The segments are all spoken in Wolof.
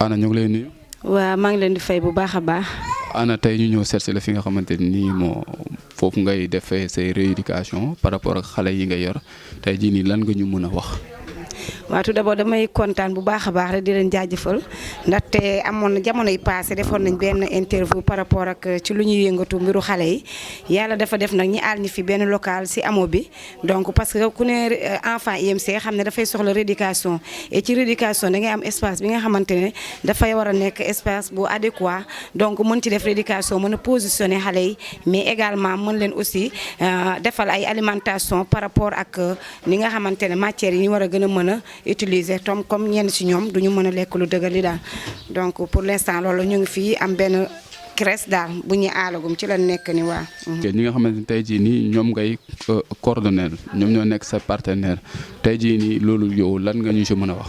Anna ñu ngi lay nuyu. waaw maa ngi leen di fay bu baax a baax. Anna tey ñu ñëw seet si la fi nga xamante ni moo foofu ngay defee say rééducation par rapport ak xale yi nga yor tey jii nii lan nga ñu mën a wax. waaw tout d'abord damay kontaan bu baax a baax rek di leen jaajëfal ndaxte amoon na jamono yi passé defoon nañ benn interview par rapport ak ci lu ñuy yëngatu mbiru xale yi yàlla dafa def nag ñi aal ñi fi benn local si amo bi donc parce que ku ne enfant IMC xam ne dafay soxla rééducation et ci rééducation da ngay am espace bi nga xamante ne dafay war a nekk espace bu adéquat donc mën ci def rééducation mën a positionner xale yi mais également mën leen aussi defal ay alimentation par rapport ak ni nga xamante ne matières yi ñu war a gën a mën a utiliser comme ñenn ci ñoom duñu mën a lekk lu dëgër li daal donc pour l'instant loolu ñu ngi fii am benn crèche daal bu ñuy aalagum ci la nekk ni waa. ñi nga xamante ni tey jii nii ñoom ngay coordonner ñoom ñoo nekk sa partenaire tey jii nii loolu yow lan nga ñu si mën a wax.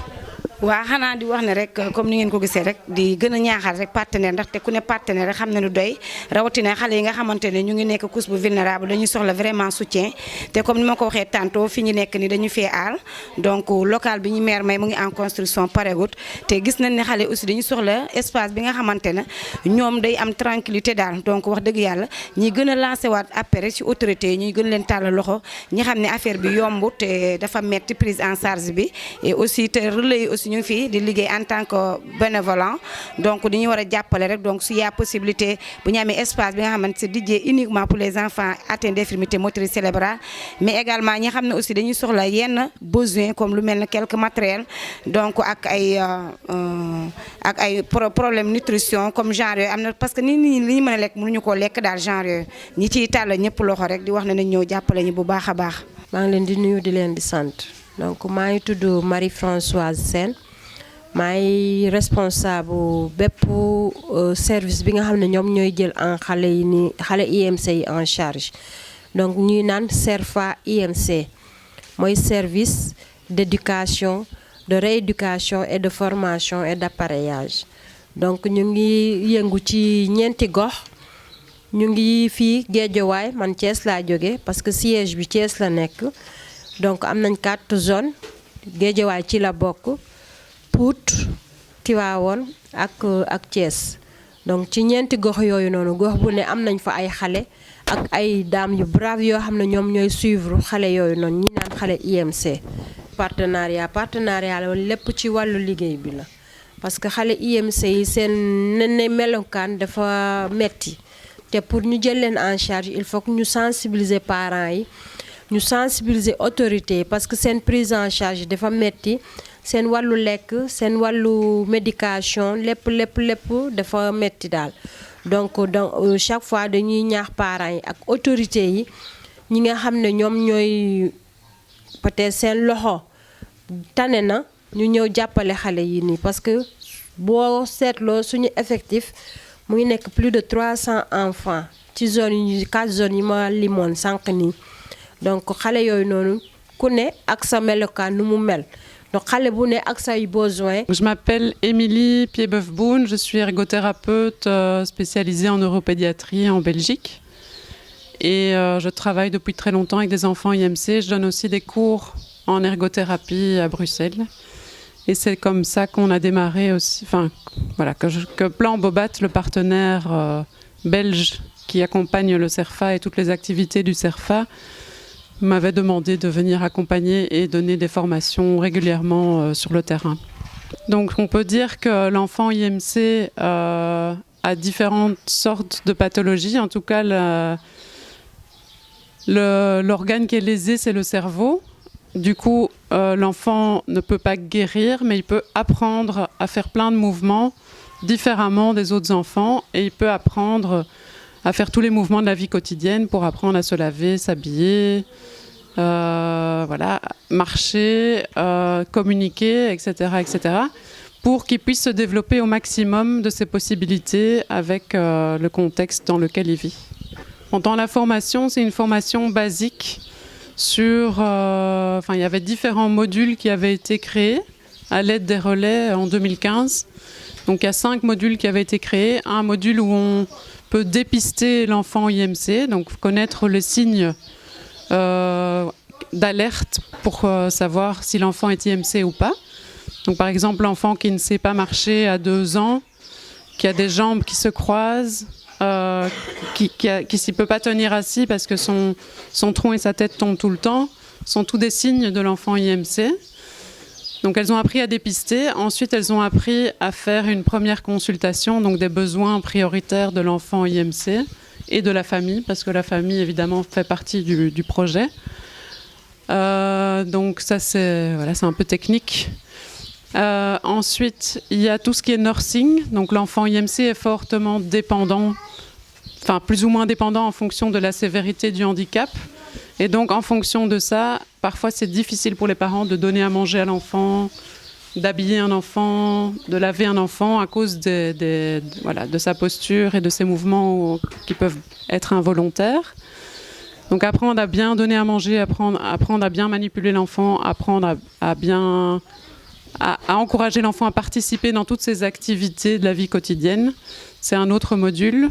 waaw xanaa di wax ne rek comme ni ngeen ko gisee rek di gën a ñaaxal rek partenaire ndaxte ku ne partenaire rek xam ne lu doy rawatina xale yi nga xamante ne ñu ngi nekk couche bu vulnérable dañuy soxla vraiment soutien te comme ni ma ko waxee tantôt fi ñu nekk ni dañu fee aal donc local bi ñu maire may mu ngi en construction paregut te gis nañ ne xale aussi dañu soxla espace bi nga xamante ne ñoom day am tranquillité daal donc wax dëgg yàlla ñi gën a lancé waat appel ci autorité yi ñuy gën leen tàll loxo ñi xam ne affaire bi yomb te dafa metti prise en charge bi et aussi te relais aussi ñu ngi fii di liggéey en tant que bénévolant donc dañuy war a jàppale rek donc s'il y a possibilité bu ñu amee espace bi nga xamante c'est dédié uniquement pour les enfants atteints d'infirmité motrice cérébrale mais également ñi xam ne aussi dañuy soxla yenn besoin comme lu mel ne quelques matériels donc ak ay problème nutrition comme genre yooyu am na parce que nit ñi li ñu mën a lekk mënuñu koo lekk daal genre yooyu ñi ciy tàll ñëpp loxo rek di wax ne nañ ñëw jàppale ñu bu baax a baax. maa ngi leen di nuyu di leen di sant. donc maa ngi tudd Marie-Françoise Sène maay responsable bépp service bi nga xam ne ñoom ñooy jël en xale yi ni xale IMC yi en charge donc ñuy naan SERFA IMC mooy service d'éducation de rééducation et de formation et d'appareillage donc ñu ngi yëngu ci ñeenti gox ñu ngi fii Guédiawaye man Thiès laa jóge parce que siège bi Thiès la nekk. donc am nañ 4 zones Guédiawaye ci la bokk Pout Tivaouane ak Thiès donc ci ñeenti gox yooyu noonu gox bu ne am nañ fa ay xale ak ay dames yu brave yoo xam ne ñoom ñooy suivre xale yooyu noonu ñi naan xale IMC. partenariat la lépp ci wàllu liggéey bi la parce que xale IMC yi seen ne melokaan dafa metti te pour ñu jël leen en charge il faut que ñu sensibiliser parents yi. ñu sensibiliser autorités parce que seen prise en charge dafa metti seen wàllu lekk seen wàllu médication lépp dafa metti daal donc chaque fois dañuy ñaax parents yi ak autorités yi ñi nga xam ne ñoom ñooy peut-être seen loxo tane na ñu ñëw jàppale xale yi nii parce que boo seetloo suñu effectif mu ngi nekk plus de 300 enfants ci zone yi 4 zones yi ma limoon sànq nii. donc xale yooyu noonu ku ne ak sa melokaan nu mu mel donc xale bu ne ak say besoin. Je m'appelle Émilie Piedboeuf-Boun, je suis ergothérapeute spécialisée en neuropédiatrie en Belgique et je travaille depuis très longtemps avec des enfants IMC. Je donne aussi des cours en ergothérapie à Bruxelles et c'est comme ça qu'on a démarré aussi, enfin voilà que Plan Bobat, le partenaire belge qui accompagne le CERFA et toutes les activités du CERFA, m'avait demandé de venir accompagner et donner des formations régulièrement sur le terrain. Donc on peut dire que l'enfant IMC a différentes sortes de pathologies. En tout cas, l'organe qui est lésé, c'est le cerveau. Du coup, l'enfant ne peut pas guérir, mais il peut apprendre à faire plein de mouvements différemment des autres enfants et il peut apprendre à faire tous les mouvements de la vie quotidienne pour apprendre à se laver, s'habiller, voilà, marcher, communiquer, etc., pour qu'il puisse se développer au maximum de ses possibilités avec le contexte dans lequel il vit. Dans la formation, c'est une formation basique sur... il y avait différents modules qui avaient été créés à l'aide des relais en 2015. Donc il y a 5 modules qui avaient été créés. Un module où on peut dépister l'enfant IMC, donc connaître les signes d'alerte pour savoir si l'enfant est IMC ou pas. Donc par exemple, l'enfant qui ne sait pas marcher à 2 ans, qui a des jambes qui se croisent, qui ne peut pas tenir assis parce que son tronc et sa tête tombent tout le temps, sont tous des signes de l'enfant IMC. Donc elles ont appris à dépister. Ensuite, elles ont appris à faire une première consultation, donc des besoins prioritaires de l'enfant IMC et de la famille, parce que la famille, évidemment, fait partie du projet. Donc ça, c'est un peu technique. Ensuite, il y a tout ce qui est nursing. Donc l'enfant IMC est fortement dépendant, enfin plus ou moins dépendant en fonction de la sévérité du handicap. Et donc en fonction de ça, parfois c'est difficile pour les parents de donner à manger à l'enfant, d'habiller un enfant, de laver un enfant à cause de sa posture et de ses mouvements qui peuvent être involontaires. Donc apprendre à bien donner à manger, apprendre à bien manipuler l'enfant, apprendre à encourager l'enfant à participer dans toutes ces activités de la vie quotidienne. C'est un autre module.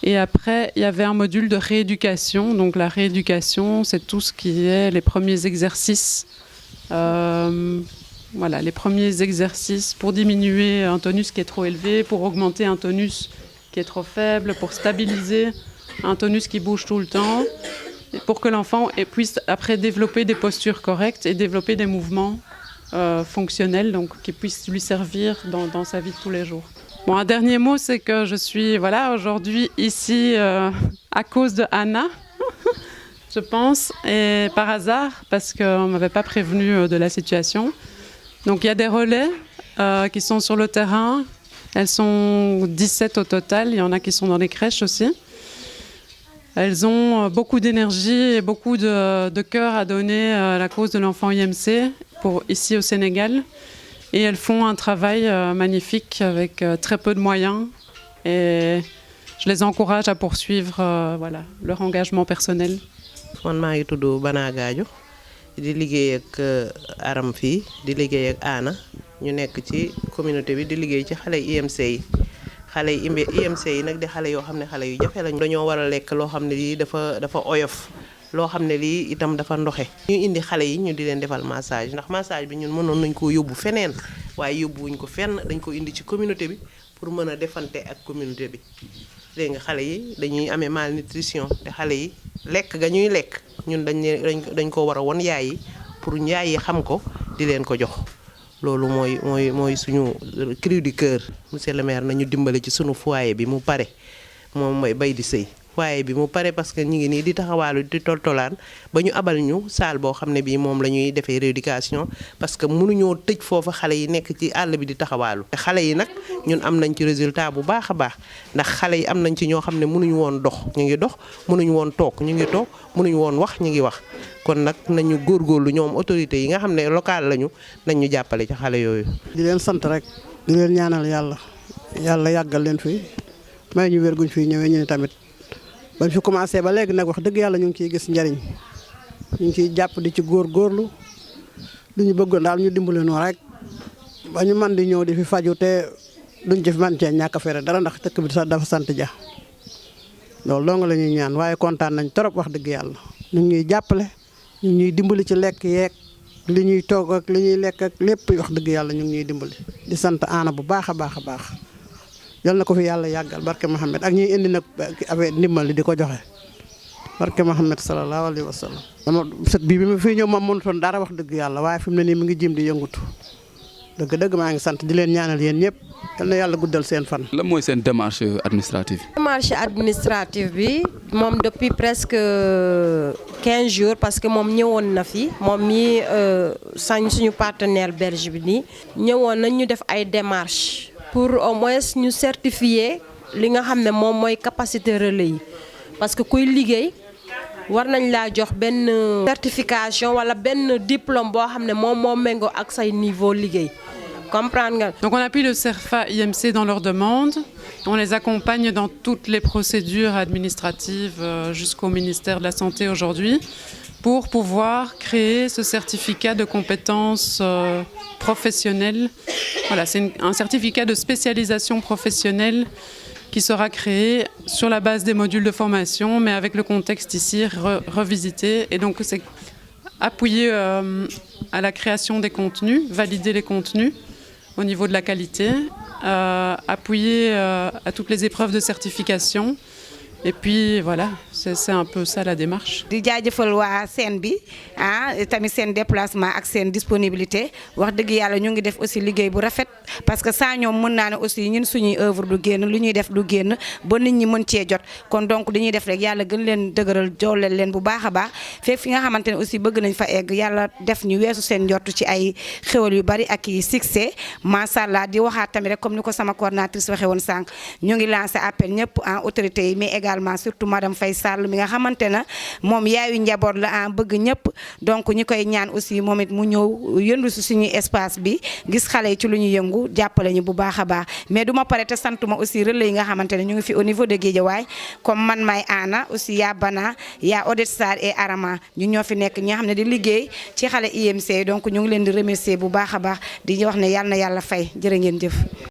Et après, il y avait un module de rééducation. Donc la rééducation, c'est tout ce qui est les premiers exercices. Les premiers exercices pour diminuer un tonus qui est trop élevé, pour augmenter un tonus qui est trop faible, pour stabiliser un tonus qui bouge tout le temps, pour que l'enfant puisse après développer des postures correctes et développer des mouvements fonctionnels, donc qui puissent lui servir dans sa vie de tous les jours. Bon, un dernier mot, c'est que je suis aujourd'hui ici à cause de Anna, je pense, et par hasard, parce qu'on ne m'avait pas prévenu de la situation. Donc il y a des relais qui sont sur le terrain. Elles sont 17 au total, il y en a qui sont dans les crèches aussi. Elles ont beaucoup d'énergie et beaucoup de cœur à donner à la cause de l'enfant IMC ici au Sénégal. Et elles font un travail magnifique avec très peu de moyens. Et je les encourage à poursuivre leur engagement personnel. Man maa ngi tudd Bana Gadio di liggéey ak Aram fii di liggéey ak Anna ñu nekk ci communauté bi di liggéey ci xale IMC yi. xale yi IMC yi nag di xale yoo xam ne xale yu jafe lañu. dañoo war a lekk loo xam ne lii dafa oyof. loo xam ne lii itam dafa ndoxe. ñu indi xale yi ñu di leen defal massage ndax massage bi ñun mënoon nañ koo yóbbu feneen waaye yóbbuwuñ ko fenn dañ ko indi ci communauté bi pour mën a defante ak communauté bi. dégg nga xale yi dañuy amee malnutrition te xale yi lekk ga ñuy lekk ñun dañ ko war a won yaay yi pour yaay yi xam ko di leen ko jox. loolu mooy suñu cri du cœur monsieur le maire nañu dimbale ci suñu foyer bi mu pare moom mooy bay di sëy foyer bi mu pare parce que ñu ngi nii di taxawaalu di toltolaan ba ñu abal ñu salle boo xam ne bii moom la ñuy defee rééducation parce que mënuñoo tëj foofa xale yi nekk ci àll bi di taxawaalu. te xale yi nag ñun am nañ ci résultat bu baax a baax ndax xale yi am nañ ci ñoo xam ne mënuñu woon dox ñu ngi dox mënuñu woon toog ñu ngi toog mënuñu woon wax ñu ngi wax. kon nag nañu góorgóorlu ñoom autorités yi nga xam ne local lañu nañ ñu jàppale ci xale yooyu. di leen sant rek di leen ñaanal yàlla yàggal leen fi may ñu wér guñ fi ñëwee ñu ne tamit bañ fi commencé ba léegi nag wax dëgg yàlla ñu ngi ciy gis njariñ ñu ngi ciy jàpp di ci góorgóorlu li ñu bëggoon daal ñu dimbali noo rek ba ñu man di ñëw di fi faju te duñ ci man cee ñàkk a fere dara ndax dëkk bi sax dafa sant ja loolu dong la ñuy ñaan waaye kontaan nañ trop wax dëgg yàlla ñu ngi ñuy jàppale. ñu ñuy dimbali ci lekk yeeg li ñuy toog ak li ñuy lekk ak lépp wax dëgg yàlla ñu ngi ñuy dimbali di sant Anna bu baax a baax a baax yal na ko fi yàlla yàggal barke Mohamed ak ñuy indi nag avec ndimbal li di ko joxe barke Mohamed sallallahu alayhi wa sallam. dama sët bii bi ma fii ñëw moom mënutoon dara wax dëgg yàlla waaye fi mu ne nii mi ngi jëm di yëngutu dëgg maa ngi sant di leen ñaanal yéen ñëpp yal na yàlla guddal seen fan. lan mooy seen démarche administrative. démarche administrative bi moom depuis presque 15 jours parce que moom ñëwoon na fi moom mi suñu partenaire belge bi nii ñëwoon nañ ñu def ay démarches pour au moins ñu certifier li nga xam ne moom mooy capacité relais yi parce que kuy liggéey war nañ laa jox benn certification wala benn diplôme boo xam ne moom moo méngoo ak say niveau liggéey. Donc on appuie le CERFA IMC dans leurs demandes, on les accompagne dans toutes les procédures administratives jusqu'au ministère de la Santé aujourd'hui pour pouvoir créer ce certificat de compétences professionnelles. Voilà, c'est un certificat de spécialisation professionnelle qui sera créé sur la base des modules de formation, mais avec le contexte ici revisité. Et donc c'est appuyer à la création des contenus, valider les contenus au niveau de la qualité, appuyer à toutes les épreuves de certification. Et puis voilà, c'est un peu ça la démarche. di jaajëfal waa seen bi tamit seen déplacement ak seen disponibilité wax dëgg yàlla ñu ngi def aussi liggéey bu rafet parce que saa ñoom mën naa ne aussi ñun suñuy œuvre du génn lu ñuy def du génn ba nit ñi mën cee jot kon donc dañuy def rek yàlla gën leen dëgëral jooleel leen bu baax a baax fekk fi nga xamante ne aussi bëgg nañ fa egg yàlla def ñu weesu seen njort ci ay xéwal yu bari ak i succès macha allah di waxaat tamit rek comme ni ko sama coordinatrice waxee woon sànq ñu ngi lancé appel ñëpp en autorité yi mais également surtout madame Faye Sall mi nga xamante na moom yaayu njaboot la bëgg ñëpp donc ñi koy ñaan aussi moom it mu ñëw yëndu si suñu espace bi gis xale yi ci lu ñu yëngu jàppale ñu bu baax a baax mais duma pare te santuma aussi relais yi nga xamante ne ñu ngi fi au niveau de Guédiawaye comme man may Anna aussi yaa Bana yaa Odette Sarr et Arama ñu ñoo fi nekk ñi nga xam ne di liggéey ci xale IMC donc ñu ngi leen di remercier bu baax a baax di wax ne yàlla na yàlla fay jërë ngeen jëf